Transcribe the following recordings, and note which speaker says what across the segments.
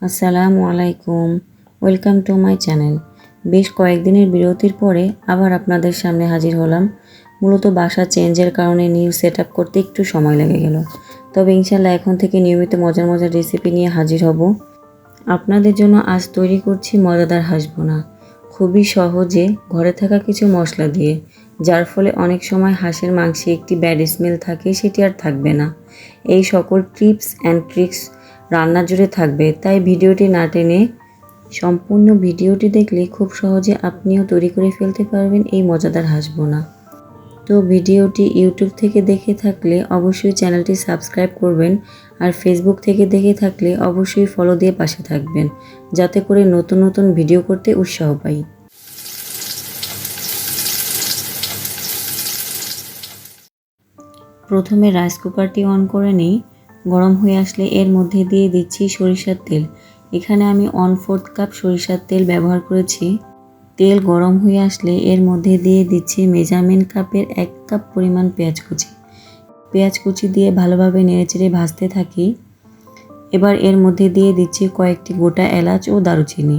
Speaker 1: আসসালামু আলাইকুম, welcome to my channel. বেশ কয়েকদিনের বিরতির পরে আবার আপনাদের সামনে হাজির হলাম। মূলত বাসা চেঞ্জের কারণে নিউ সেট আপ করতে একটু সময় লেগে গেল, তবে ইনশাল্লাহ এখন থেকে নিয়মিত মজার মজার রেসিপি নিয়ে হাজির হব। আপনাদের জন্য আজ তৈরি করছি মজাদার হাঁস ভুনা, খুবই সহজে ঘরে থাকা কিছু মশলা দিয়ে, যার ফলে অনেক সময় হাঁসের মাংসে একটি ব্যাড স্মেল থাকে, সেটি আর থাকবে না। এই সকল টিপস অ্যান্ড ট্রিক্স রান্না জুড়ে থাকবে, তাই ভিডিওটি না টেনে সম্পূর্ণ ভিডিওটি দেখলে খুব সহজে আপনিও তৈরি করে ফেলতে পারবেন এই মজাদার হাঁস ভুনা। তো ভিডিওটি ইউটিউব থেকে দেখে থাকলে অবশ্যই চ্যানেলটি সাবস্ক্রাইব করবেন, আর ফেসবুক থেকে দেখে থাকলে অবশ্যই ফলো দিয়ে পাশে থাকবেন, যাতে করে নতুন নতুন ভিডিও করতে উৎসাহ পাই। প্রথমে রাইস কুকারটি অন করে নিই। গরম হয়ে আসলে এর মধ্যে দিয়ে দিচ্ছি সরিষার তেল। এখানে আমি 1/4 কাপ সরিষার তেল ব্যবহার করেছি। তেল গরম হয়ে আসলে এর মধ্যে দিয়ে দিচ্ছি মেজারমেন্ট কাপের 1 কাপ পরিমাণ পেঁয়াজ কুচি। পেঁয়াজ কুচি দিয়ে ভালোভাবে নেড়েচেড়ে ভাজতে থাকি। এবার এর মধ্যে দিয়ে দিচ্ছি কয়েকটি গোটা এলাচ ও দারুচিনি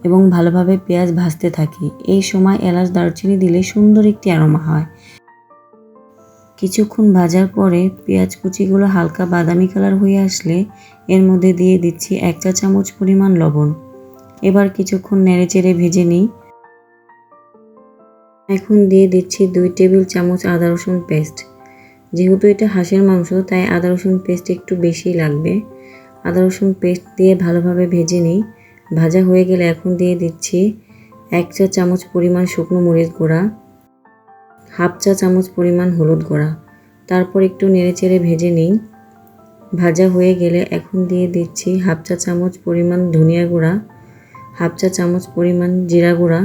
Speaker 1: এবং ভালোভাবে পেঁয়াজ ভাজতে থাকি। এই সময় এলাচ দারুচিনি দিলে সুন্দর একটি অ্যারোমা হয়। কিছুক্ষণ ভাজার পরে পেঁয়াজ কুচিগুলো হালকা বাদামি কালার হয়ে আসলে এর মধ্যে দিয়ে দিচ্ছি 1 চা চামচ পরিমাণ লবণ। এবার কিছুক্ষণ নেড়েচেড়ে ভেজে নিই। এখন দিয়ে দিচ্ছি 2 টেবিল চামচ আদা রসুন পেস্ট। যেহেতু এটা হাঁসের মাংস, তাই আদা রসুন পেস্ট একটু বেশি লাগবে। আদা রসুন পেস্ট দিয়ে ভালোভাবে ভেজে নিই। ভাজা হয়ে গেলে এখন দিয়ে দিচ্ছি 1 চা চামচ পরিমাণ শুকনো মরিচ গুঁড়া, 1/2 চা চামচ পরিমাণ হলুদ গুঁড়া। তারপর একটু নেড়েচেড়ে ভেজে নিই। ভাজা হয়ে গেলে এখন দিয়ে দিচ্ছি 1/2 চা চামচ পরিমাণ ধনিয়া গুঁড়া, 1/2 চা চামচ পরিমাণ জিরা গুঁড়া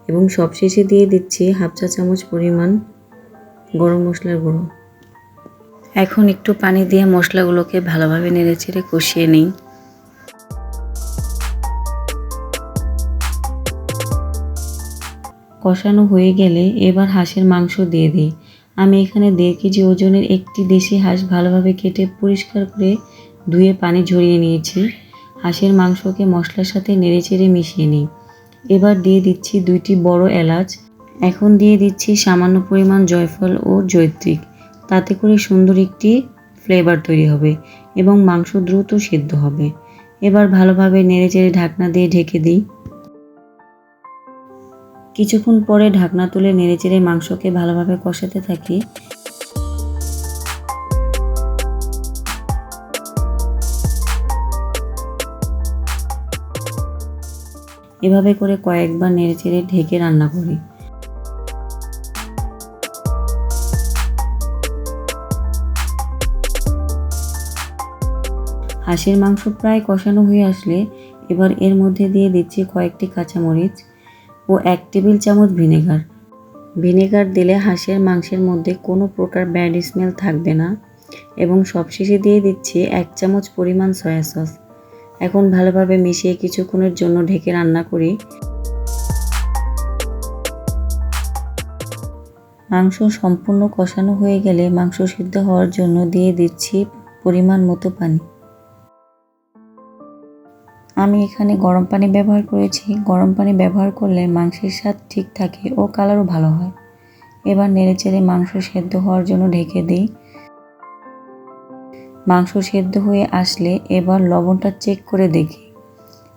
Speaker 1: এবং সবশেষে দিয়ে দিচ্ছি 1/2 চা চামচ পরিমাণ গরম মশলার গুঁড়ো। এখন একটু পানি দিয়ে মশলাগুলোকে ভালোভাবে নেড়েচেড়ে কষিয়ে নিই। কষানো হয়ে গেলে এবার হাঁসের মাংস দিয়ে দিই। আমি এখানে 1.5 কেজি ওজনের একটি দেশি হাঁস ভালোভাবে কেটে পরিষ্কার করে ধুয়ে পানি ঝরিয়ে নিয়েছি। হাঁসের মাংসকে মশলার সাথে নেড়েচেড়ে মিশিয়ে নিই। এবার দিয়ে দিচ্ছি 2টি বড় এলাচ। এখন দিয়ে দিচ্ছি সামান্য পরিমাণ জয়ফল ও জয়ত্রী। তাতে করে সুন্দর একটি ফ্লেভার তৈরি হবে এবং মাংস দ্রুত সিদ্ধ হবে। এবার ভালোভাবে নেড়েচেড়ে ঢাকনা দিয়ে ঢেকে দিই। কিছুক্ষণ পরে ঢাকনা তুলে নেড়েচেড়ে মাংসকে ভালোভাবে কষাতে থাকি। এভাবে করে কয়েকবার নেড়েচেড়ে ঢেকে রান্না করি। হাঁসের মাংস প্রায় কষানো হয়ে আসলে এবার এর মধ্যে দিয়ে দিচ্ছি কয়েকটি কাঁচামরিচ ও 1 টেবিল চামচ ভিনেগার। ভিনেগার দিলে হাঁসের মাংসের মধ্যে কোনো প্রকার ব্যাড স্মেল থাকবে না। এবং সবশেষে দিয়ে দিচ্ছি 1 চামচ পরিমাণ সয়া সস। এখন ভালোভাবে মিশিয়ে কিছুক্ষণের জন্য ঢেকে রান্না করি। মাংস সম্পূর্ণ কষানো হয়ে গেলে মাংস সিদ্ধ হওয়ার জন্য দিয়ে দিচ্ছি পরিমাণ মতো পানি। আমি এখানে গরম পানি ব্যবহার করেছি। গরম পানি ব্যবহার করলে মাংসের স্বাদ ঠিক থাকে ও কালারও ভালো হয়। এবার নেড়েচেড়ে মাংস সেদ্ধ হওয়ার জন্য ঢেকে দিই। মাংস সেদ্ধ হয়ে আসলে এবার লবণটা চেক করে দেখি।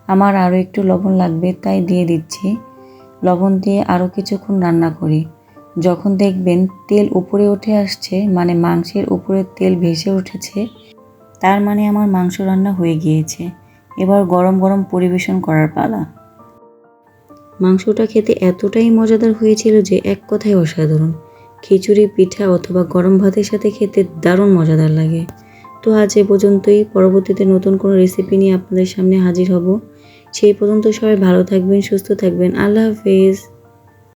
Speaker 1: আমার আরও একটু লবণ লাগবে, তাই দিয়ে দিচ্ছি। লবণ দিয়ে আরও কিছুক্ষণ রান্না করি। যখন দেখবেন তেল উপরে উঠে আসছে, মানে মাংসের উপরে তেল ভেসে উঠেছে, তার মানে আমার মাংস রান্না হয়ে গিয়েছে। এবার গরম গরম পরিবেশন করার পালা। মাংসটা খেতে এতটাই মজাদার হয়েছিল যে এক কথায় অসাধারণ। খিচুড়ি, পিঠা অথবা গরম ভাতের সাথে খেতে দারুণ মজাদার লাগে। তো আজ এ পর্যন্তই। পরবর্তীতে নতুন কোনো রেসিপি নিয়ে আপনাদের সামনে হাজির হব। সেই পর্যন্ত সবাই ভালো থাকবেন, সুস্থ থাকবেন। আল্লাহ হাফেজ।